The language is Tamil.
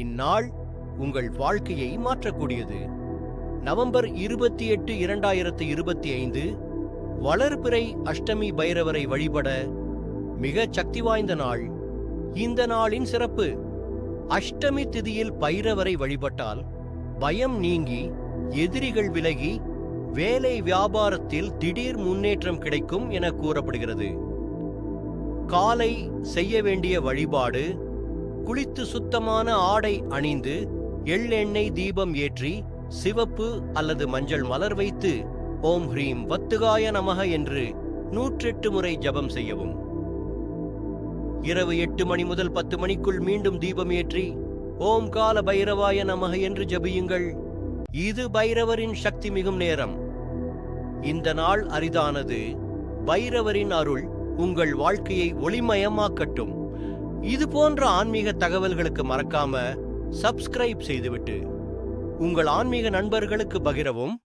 இந்நாள் உங்கள் வாழ்க்கையை மாற்றக்கூடியது. நவம்பர் 28, 2025 வளர்பிறை அஷ்டமி பைரவரை வழிபட மிக சக்தி வாய்ந்த நாள். இந்த நாளின் சிறப்பு: அஷ்டமி திதியில் பைரவரை வழிபட்டால் பயம் நீங்கி, எதிரிகள் விலகி, வேலை வியாபாரத்தில் திடீர் முன்னேற்றம் கிடைக்கும் என கூறப்படுகிறது. காலை செய்ய வேண்டிய வழிபாடு: குளித்து சுத்தமான ஆடை அணிந்து எள்ளெண்ணெய் தீபம் ஏற்றி சிவப்பு அல்லது மஞ்சள் மலர் வைத்து ஓம் ஹ்ரீம் வத்துகாய நமக என்று 108 முறை ஜபம் செய்யவும். இரவு 8 மணி முதல் 10 மணிக்குள் மீண்டும் தீபம் ஏற்றி ஓம் கால பைரவாய நமக என்று ஜபியுங்கள். இது பைரவரின் சக்தி மிகும் நேரம். இந்த நாள் அரிதானது. பைரவரின் அருள் உங்கள் வாழ்க்கையை ஒளிமயமாக்கட்டும். இது போன்ற ஆன்மீக தகவல்களுக்கு மறக்காம சப்ஸ்கிரைப் செய்துவிட்டு உங்கள் ஆன்மீக நண்பர்களுக்கு பகிரவும்.